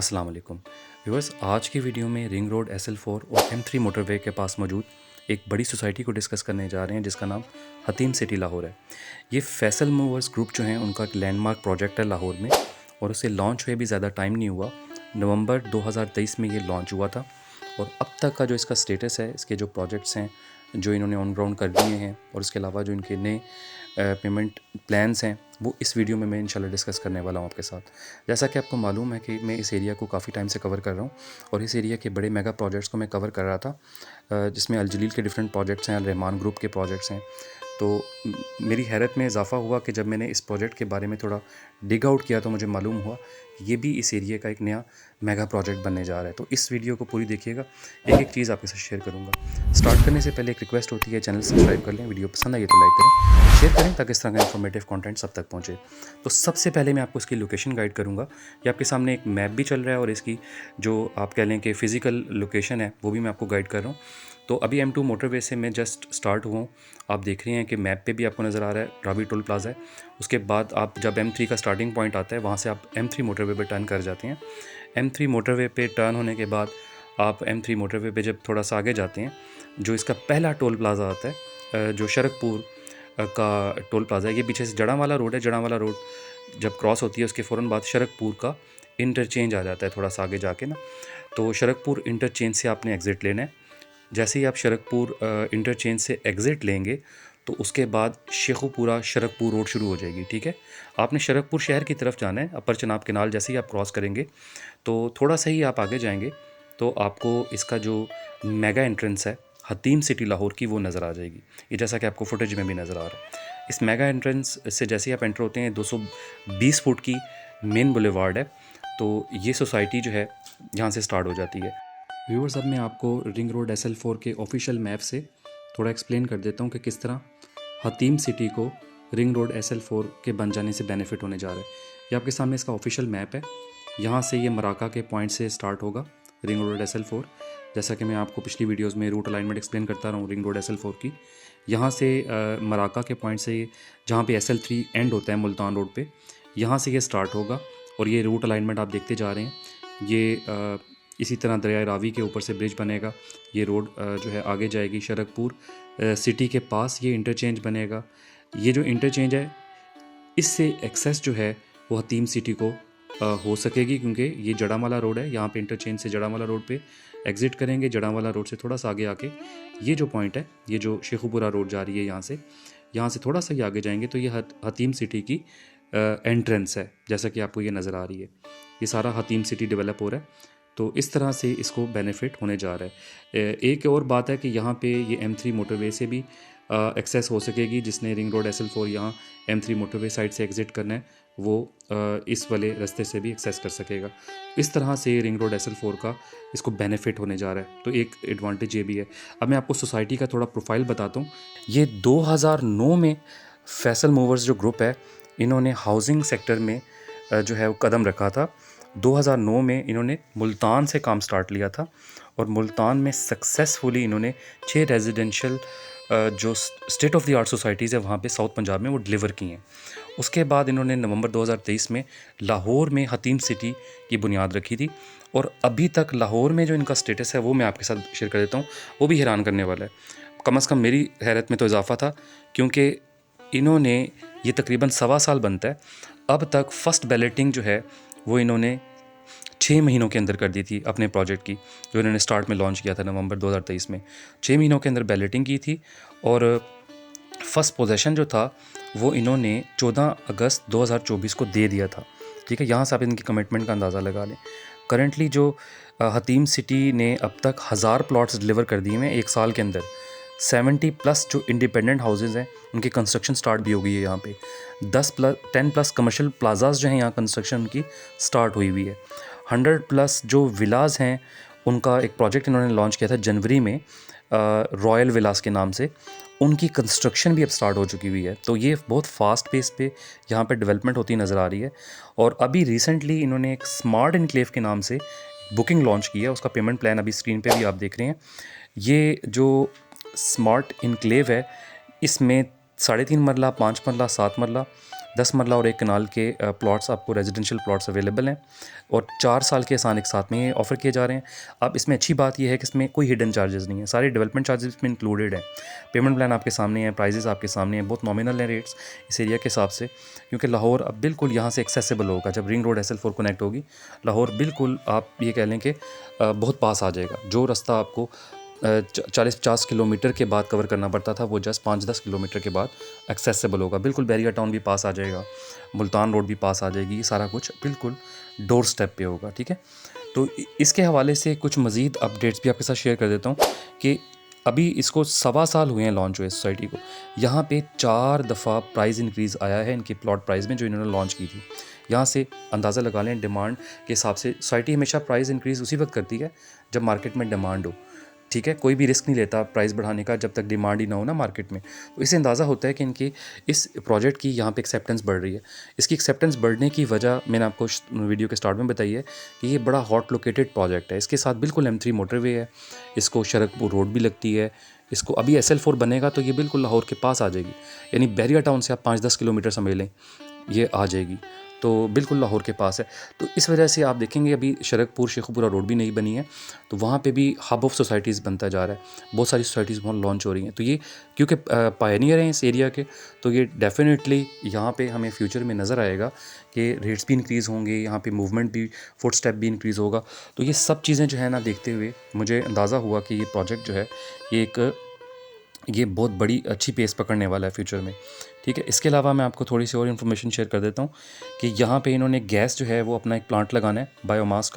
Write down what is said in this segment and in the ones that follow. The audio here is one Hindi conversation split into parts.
अस्सलाम वालेकुम व्यूअर्स। आज की वीडियो में रिंग रोड SL4 और M3 मोटरवे के पास मौजूद एक बड़ी सोसाइटी को डिस्कस करने जा रहे हैं जिसका नाम हतीम सिटी लाहौर है। ये फैसल मूवर्स ग्रुप जो हैं उनका एक लैंडमार्क प्रोजेक्ट है लाहौर में, और उसे लॉन्च हुए भी ज़्यादा टाइम नहीं हुआ। नवंबर 2023 में ये लॉन्च हुआ था, और अब तक का जो इसका स्टेटस है, इसके जो प्रोजेक्ट्स हैं जो इन्होंने ऑन ग्राउंड कर दिए हैं, और इसके अलावा जो इनके नए पेमेंट प्लान्स हैं, वो इस वीडियो में मैं इंशाल्लाह डिस्कस करने वाला हूँ आपके साथ। जैसा कि आपको मालूम है कि मैं इस एरिया को काफ़ी टाइम से कवर कर रहा हूँ, और इस एरिया के बड़े मेगा प्रोजेक्ट्स को मैं कवर कर रहा था, जिसमें अल जलील के डिफरेंट प्रोजेक्ट्स हैं, अल रहमान ग्रुप के प्रोजेक्ट्स हैं। तो मेरी हैरत में इजाफ़ा हुआ कि जब मैंने इस प्रोजेक्ट के बारे में थोड़ा डिग आउट किया तो मुझे मालूम हुआ कि ये भी इस एरिया का एक नया मेगा प्रोजेक्ट बनने जा रहा है। तो इस वीडियो को पूरी देखिएगा, एक एक चीज़ आपके साथ शेयर करूँगा। स्टार्ट करने से पहले एक रिक्वेस्ट होती है, चैनल सब्सक्राइब कर लें, वीडियो पसंद आई तो लाइक करें, शेयर करें ताकि इस तरह का इन्फॉर्मेटिव कंटेंट सब तक पहुँचे। तो सबसे पहले मैं आपको इसकी लोकेशन गाइड करूँगा। ये आपके सामने एक मैप भी चल रहा है, और इसकी जो आप कह लें कि फ़िज़िकल लोकेशन है वो भी मैं आपको गाइड कर रहा हूँ। तो अभी M2 मोटरवे से मैं जस्ट स्टार्ट हुआ हूँ। आप देख रहे हैं कि मैप पे भी आपको नज़र आ रहा है रावी टोल प्लाजा है। उसके बाद आप जब M3 का स्टार्टिंग पॉइंट आता है, वहाँ से आप M3 मोटरवे पे टर्न कर जाते हैं। M3 मोटरवे पे टर्न होने के बाद आप M3 मोटरवे पे जब थोड़ा सा आगे जाते हैं, जो इसका पहला टोल प्लाज़ा आता है, जो शरकपुर का टोल प्लाज़ा है। ये पीछे से जड़ांवाला रोड है। जड़ांवाला रोड जब क्रॉस होती है उसके फ़ौरन बाद शरकपुर का इंटरचेंज आ जाता है, थोड़ा सा आगे जाके ना। तो शरकपुर इंटरचेंज से आपने एग्ज़िट लेना है। जैसे ही आप शरकपुर इंटरचेंज से एग्ज़िट लेंगे तो उसके बाद शेखुपुरा शरकपुर रोड शुरू हो जाएगी। ठीक है, आपने शरकपुर शहर की तरफ जाना है। अपर चनाब केनाल जैसे ही आप क्रॉस करेंगे तो थोड़ा सा ही आप आगे जाएंगे तो आपको इसका जो मेगा एंट्रेंस है हतीम सिटी लाहौर की, वो नज़र आ जाएगी। ये जैसा कि आपको फुटेज में भी नज़र आ रहा है। इस मेगा एंट्रेंस से जैसे ही आप एंटर होते हैं, 220 फुट की मेन बुलेवार्ड है। तो ये सोसाइटी जो है यहाँ से स्टार्ट हो जाती है। व्यूअर्स, अब मैं आपको रिंग रोड SL4 के ऑफिशियल मैप से थोड़ा एक्सप्लेन कर देता हूँ कि किस तरह हतीम सिटी को रिंग रोड SL4 के बन जाने से बेनिफिट होने जा रहा है। ये आपके सामने इसका ऑफिशियल मैप है। यहाँ से ये मराका के पॉइंट से स्टार्ट होगा रिंग रोड SL4। जैसा कि मैं आपको पिछली वीडियोस में रूट अलाइनमेंट एक्सप्लेन करता रहा हूँ रिंग रोड SL4 की। यहाँ से मराका के पॉइंट से जहाँ पे SL3 एंड होता है मुल्तान रोड पे, यहाँ से ये स्टार्ट होगा, और ये रूट अलाइनमेंट आप देखते जा रहे हैं। ये इसी तरह दरिया रावी के ऊपर से ब्रिज बनेगा। ये रोड जो है आगे जाएगी शरकपुर सिटी के पास, ये इंटरचेंज बनेगा। ये जो इंटरचेंज है, इससे एक्सेस जो है वो हतीम सिटी को हो सकेगी, क्योंकि ये जड़ांवाला रोड है। यहाँ पे इंटरचेंज से जड़ांवाला रोड पे एग्ज़िट करेंगे। जड़ांवाला रोड से थोड़ा सा आगे आके ये जो पॉइंट है, ये जो शेखुपुरा रोड जा रही है, यहाँ से थोड़ा सा ही आगे जाएंगे तो ये हतीम सिटी की एंट्रेंस है, जैसा कि आपको ये नज़र आ रही है। ये सारा हतीम सिटी डेवलप हो रहा है, तो इस तरह से इसको बेनिफिट होने जा रहा है। एक और बात है कि यहाँ पे ये M3 मोटरवे से भी एक्सेस हो सकेगी। जिसने रिंग रोड SL4 यहाँ M3 मोटरवे साइड से एग्ज़िट करना है, वो इस वाले रास्ते से भी एक्सेस कर सकेगा। इस तरह से रिंग रोड SL4 का इसको बेनिफिट होने जा रहा है, तो एक एडवांटेज ये भी है। अब मैं आपको सोसाइटी का थोड़ा प्रोफाइल बताता हूँ। ये 2009 में फैसल मूवर्स जो ग्रुप है, इन्होंने हाउसिंग सेक्टर में जो है वो कदम रखा था। 2009 में इन्होंने मुल्तान से काम स्टार्ट लिया था, और मुल्तान में सक्सेसफुली इन्होंने 6 रेजिडेंशियल जो state of the art societies है वहाँ पे साउथ पंजाब में वो डिलीवर की हैं। उसके बाद इन्होंने नवंबर 2023 में लाहौर में हतीम सिटी की बुनियाद रखी थी, और अभी तक लाहौर में जो इनका स्टेटस है वो मैं आपके साथ शेयर कर देता हूँ। वो भी हैरान करने वाला है, कम से कम मेरी हैरत में तो इजाफा था, क्योंकि इन्होंने ये तकरीबन 1.25 साल बनता है, अब तक फ़र्स्ट बैलेटिंग जो है वो इन्होंने 6 महीनों के अंदर कर दी थी अपने प्रोजेक्ट की, जो इन्होंने स्टार्ट में लॉन्च किया था नवंबर 2023 में। 6 महीनों के अंदर बैलेटिंग की थी, और फर्स्ट पोजेशन जो था वो इन्होंने 14 अगस्त 2024 को दे दिया था। ठीक है, यहाँ से आप इनकी कमिटमेंट का अंदाज़ा लगा लें। करंटली जो हतीम सिटी ने अब तक 1000 प्लॉट्स डिलीवर कर दिए हैं 1 साल के अंदर। 70+ जो इंडिपेंडेंट हाउसेज़ हैं उनकी कंस्ट्रक्शन स्टार्ट भी हो गई है यहाँ पे। 10+ कमर्शियल प्लाजाज जो हैं यहाँ कंस्ट्रक्शन उनकी स्टार्ट हुई है। 100+ जो विलाज हैं उनका एक प्रोजेक्ट इन्होंने लॉन्च किया था जनवरी में रॉयल विलास के नाम से, उनकी कंस्ट्रक्शन भी अब स्टार्ट हो चुकी हुई है। तो ये बहुत फास्ट पेस पे यहाँ पे डेवलपमेंट होती नज़र आ रही है। और अभी रिसेंटली इन्होंने एक स्मार्ट इनक्लेव के नाम से बुकिंग लॉन्च की है। उसका पेमेंट प्लान अभी स्क्रीन पे भी आप देख रहे हैं। ये जो स्मार्ट इनक्लेव है, इसमें 3.5 मरला, 5 मरला, 7 मरला, 10 मरला और 1 कनाल के प्लॉट्स आपको रेजिडेंशियल प्लॉट्स अवेलेबल हैं और 4 साल के आसान एक साथ में ऑफ़र किए जा रहे हैं। अब इसमें अच्छी बात यह है कि इसमें कोई हिडन चार्जेस नहीं है, सारे डेवलपमेंट चार्जेस इसमें इंक्लूडेड हैं। पेमेंट प्लान आपके सामने है, प्राइजेस आपके सामने हैं, बहुत नॉमिनल हैं रेट्स इस एरिया के हिसाब से, क्योंकि लाहौर अब बिल्कुल यहाँ से एक्सेसिबल होगा। जब रिंग रोड SL4 कनेक्ट होगी, लाहौर बिल्कुल आप ये कह लें कि बहुत पास आ जाएगा। जो रास्ता आपको 40-50 किलोमीटर के बाद कवर करना पड़ता था, वो जस्ट 5-10 किलोमीटर के बाद एक्सेसिबल होगा। बिल्कुल बैरिया टाउन भी पास आ जाएगा, मुल्तान रोड भी पास आ जाएगी, सारा कुछ बिल्कुल डोर स्टेप पे होगा। ठीक है, तो इसके हवाले से कुछ मज़ीद अपडेट्स भी आपके साथ शेयर कर देता हूँ कि अभी इसको 1.25 साल हुए हैं लॉन्च हुए सोसाइटी को। यहाँ पे 4 दफ़ा प्राइस इंक्रीज़ आया है इनकी प्लॉट प्राइस में जो इन्होंने लॉन्च की थी। यहाँ से अंदाज़ा लगा लें डिमांड के हिसाब से सोसाइटी हमेशा प्राइस इंक्रीज़ उसी वक्त करती है जब मार्केट में डिमांड हो। ठीक है, कोई भी रिस्क नहीं लेता प्राइस बढ़ाने का जब तक डिमांड ही ना हो ना मार्केट में। तो इससे अंदाज़ा होता है कि इनकी इस प्रोजेक्ट की यहाँ पे एक्सेप्टेंस बढ़ रही है। इसकी एक्सेप्टेंस बढ़ने की वजह मैंने आपको वीडियो के स्टार्ट में बताई है कि ये बड़ा हॉट लोकेटेड प्रोजेक्ट है। इसके साथ बिल्कुल M3 मोटरवे है, इसको शरकपुर रोड भी लगती है, इसको अभी SL4 बनेगा तो ये बिल्कुल लाहौर के पास आ जाएगी, यानी बैरिया टाउन से आप 5-10 किलोमीटर समझ लें ये आ जाएगी, तो बिल्कुल लाहौर के पास है। तो इस वजह से आप देखेंगे अभी शरकपुर शेखुपुरा रोड भी नहीं बनी है, तो वहाँ पे भी हब ऑफ सोसाइटीज़ बनता जा रहा है, बहुत सारी सोसाइटीज़ वहाँ लॉन्च हो रही हैं। तो ये क्योंकि पायनियर हैं इस एरिया के, तो ये डेफिनेटली यहाँ पे हमें फ्यूचर में नज़र आएगा कि रेट्स भी इंक्रीज़ होंगे, यहाँ पे मूवमेंट भी, फुट स्टेप भी इंक्रीज़ होगा। तो ये सब चीज़ें जो है ना देखते हुए मुझे अंदाज़ा हुआ कि ये प्रोजेक्ट जो है ये बहुत बड़ी अच्छी पेस पकड़ने वाला है फ्यूचर में। ठीक है, इसके अलावा मैं आपको थोड़ी सी और इन्फॉर्मेशन शेयर कर देता हूँ कि यहाँ पे इन्होंने गैस जो है वो अपना एक प्लांट लगाना है बायोगैस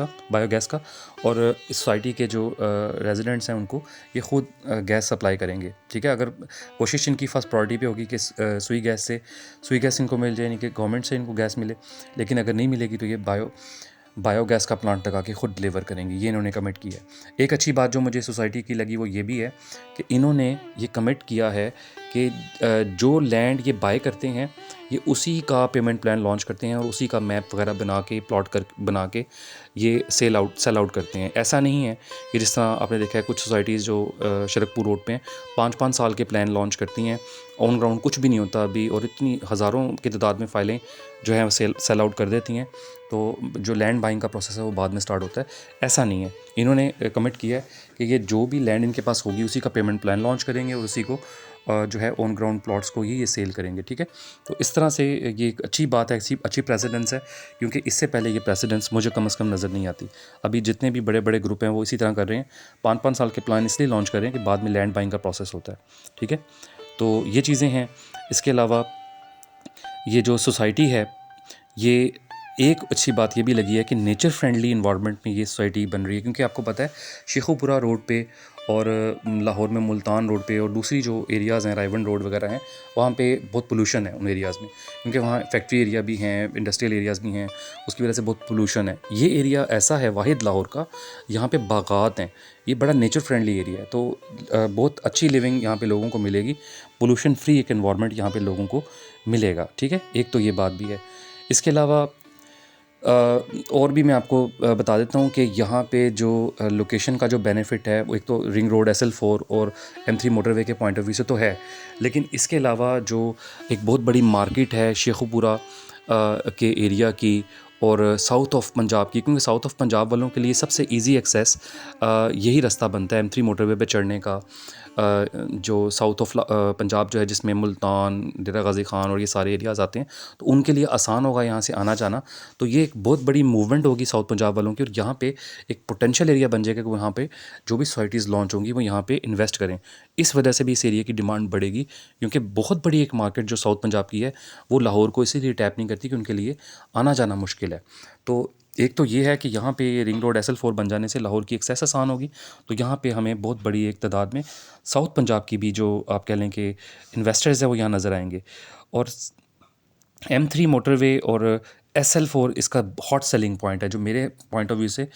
का, और इस सोसाइटी के जो रेजिडेंट्स हैं उनको ये ख़ुद गैस सप्लाई करेंगे। ठीक है, अगर कोशिश इनकी फ़र्स्ट प्रायोरिटी पे होगी कि सुई गैस इनको मिल जाए, यानी कि गवर्नमेंट से इनको गैस मिले, लेकिन अगर नहीं मिलेगी तो ये बायोगैस का प्लांट लगा के ख़ुद डिलीवर करेंगे, ये इन्होंने कमिट किया है। एक अच्छी बात जो मुझे सोसाइटी की लगी वो ये भी है कि इन्होंने ये कमिट किया है कि जो लैंड ये बाय करते हैं ये उसी का पेमेंट प्लान लॉन्च करते हैं और उसी का मैप वगैरह बना के बना के ये सेल आउट करते हैं। ऐसा नहीं है कि जिस तरह आपने देखा है कुछ सोसाइटीज़ जो शरकपुर रोड पे हैं 5-5 साल के प्लान लॉन्च करती हैं, ऑन ग्राउंड कुछ भी नहीं होता अभी, और इतनी हज़ारों की तादाद में फ़ाइलें जो है सेल आउट कर देती हैं, तो जो लैंड बाइंग का प्रोसेस है वो बाद में स्टार्ट होता है। ऐसा नहीं है, इन्होंने कमिट किया है कि ये जो भी लैंड इनके पास होगी उसी का पेमेंट प्लान लॉन्च करेंगे और उसी को जो है ऑन ग्राउंड प्लॉट्स को ही ये सेल करेंगे। ठीक है, तो इस तरह से ये एक अच्छी बात है, अच्छी प्रेसिडेंस है, क्योंकि इससे पहले ये प्रेसिडेंस मुझे कम से कम नज़र नहीं आती। अभी जितने भी बड़े बड़े ग्रुप हैं वो इसी तरह कर रहे हैं, 5-5 साल के प्लान इसलिए लॉन्च कर रहे हैं कि बाद में लैंड बाइंग का प्रोसेस होता है। ठीक है, तो ये चीज़ें हैं। इसके अलावा ये जो सोसाइटी है, ये एक अच्छी बात ये भी लगी है कि नेचर फ्रेंडली इन्वायरमेंट में ये सोसाइटी बन रही है, क्योंकि आपको पता है शेखुपुरा रोड पे और लाहौर में मुल्तान रोड पे और दूसरी जो एरियाज़ हैं रायवन रोड वगैरह हैं, वहाँ पे बहुत पोल्यूशन है उन एरियाज़ में, क्योंकि वहाँ फैक्ट्री एरिया भी हैं, इंडस्ट्रियल एरियाज़ भी हैं, उसकी वजह से बहुत पोल्यूशन है। ये एरिया ऐसा है वाहिद लाहौर का, यहाँ पे बागात हैं, ये बड़ा नेचर फ्रेंडली एरिया है, तो बहुत अच्छी लिविंग यहाँ पे लोगों को मिलेगी, पोल्यूशन फ्री एक एनवायरनमेंट यहाँ पे लोगों को मिलेगा। ठीक है, एक तो ये बात भी है। इसके अलावा और भी मैं आपको बता देता हूँ कि यहाँ पे जो लोकेशन का जो बेनिफिट है वो एक तो रिंग रोड SL4 और M3 मोटरवे के पॉइंट ऑफ व्यू से तो है, लेकिन इसके अलावा जो एक बहुत बड़ी मार्केट है शेखुपुरा के एरिया की और साउथ ऑफ पंजाब की, क्योंकि साउथ ऑफ पंजाब वालों के लिए सबसे इजी एक्सेस यही रास्ता बनता है M3 मोटरवे पे चढ़ने का, जो साउथ ऑफ पंजाब जो है जिसमें मुल्तान, डेरा गाजी खान और ये सारे एरियाज़ आते हैं, तो उनके लिए आसान होगा यहाँ से आना जाना। तो ये एक बहुत बड़ी मूवमेंट होगी साउथ पंजाब वालों की, और यहाँ पे एक पोटेंशियल एरिया बन जाएगा कि वहाँ पे जो भी सोसाइटीज़ लॉन्च होंगी वो यहाँ पे इन्वेस्ट करें। इस वजह से भी इस एरिया की डिमांड बढ़ेगी, क्योंकि बहुत बड़ी एक मार्केट जो साउथ पंजाब की है वो लाहौर को इसीलिए टैप नहीं करती कि उनके लिए आना जाना मुश्किल है। तो एक तो ये है कि यहाँ पे रिंग रोड SL4 बन जाने से लाहौर की एक्सेस आसान होगी, तो यहाँ पे हमें बहुत बड़ी एक तादाद में साउथ पंजाब की भी जो आप कह लें कि इन्वेस्टर्स हैं वो यहाँ नज़र आएंगे। और M3 मोटरवे और SL4 इसका हॉट सेलिंग पॉइंट है, जो मेरे पॉइंट ऑफ व्यू से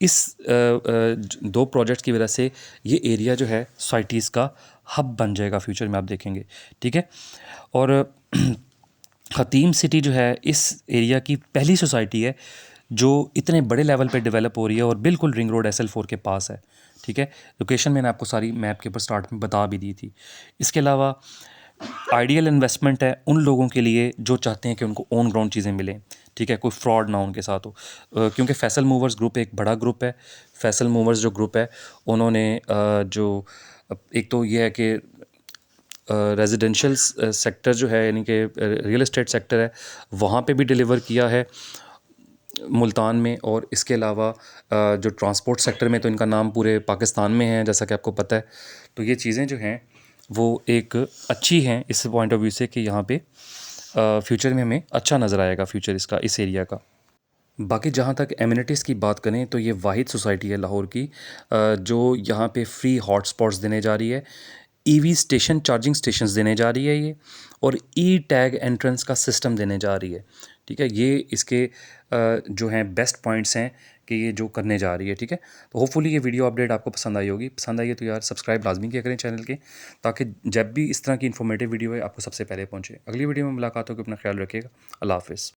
इस दो प्रोजेक्ट्स की वजह से ये एरिया जो है सोसाइटीज़ का हब बन जाएगा फ्यूचर में, आप देखेंगे। ठीक है, और हतीम सिटी जो है इस एरिया की पहली सोसाइटी है जो इतने बड़े लेवल पे डेवलप हो रही है और बिल्कुल रिंग रोड SL4 के पास है। ठीक है, लोकेशन मैंने आपको सारी मैप के ऊपर स्टार्ट में बता भी दी थी। इसके अलावा आइडियल इन्वेस्टमेंट है उन लोगों के लिए जो चाहते हैं कि उनको ऑन ग्राउंड चीज़ें मिलें, ठीक है, कोई फ्रॉड ना उनके साथ हो। क्योंकि फैसल मूवर्स ग्रुप एक बड़ा ग्रुप है। फैसल मूवर्स जो ग्रुप है उन्होंने एक तो ये है कि रेजिडेंशियल सेक्टर जो है, यानी कि रियल एस्टेट सेक्टर है, वहाँ पे भी डिलीवर किया है मुल्तान में। और इसके अलावा जो ट्रांसपोर्ट सेक्टर में तो इनका नाम पूरे पाकिस्तान में है, जैसा कि आपको पता है। तो ये चीज़ें जो हैं वो एक अच्छी हैं इस पॉइंट ऑफ व्यू से कि यहाँ पे फ्यूचर में हमें अच्छा नज़र आएगा फ्यूचर इसका, इस एरिया का। बाकी जहाँ तक एमिनिटीज़ की बात करें तो ये वाहिद सोसाइटी है लाहौर की जो यहाँ पे फ्री हॉटस्पॉट्स देने जा रही है, ईवी स्टेशन, चार्जिंग स्टेशंस देने जा रही है ये, और ई टैग एंट्रेंस का सिस्टम देने जा रही है, ठीक है। ये इसके जो हैं बेस्ट पॉइंट्स हैं कि ये जो करने जा रही है, ठीक है। तो होपफुली ये वीडियो अपडेट आपको पसंद आई होगी। पसंद आई है तो यार सब्सक्राइब लाजमी किया करें चैनल के, ताकि जब भी इस तरह की इन्फॉर्मेटिव वीडियो है आपको सबसे पहले पहुँचे। अगली वीडियो में मुलाकात होगी, अपना ख्याल रखिएगा। अल्लाह हाफ़िज़।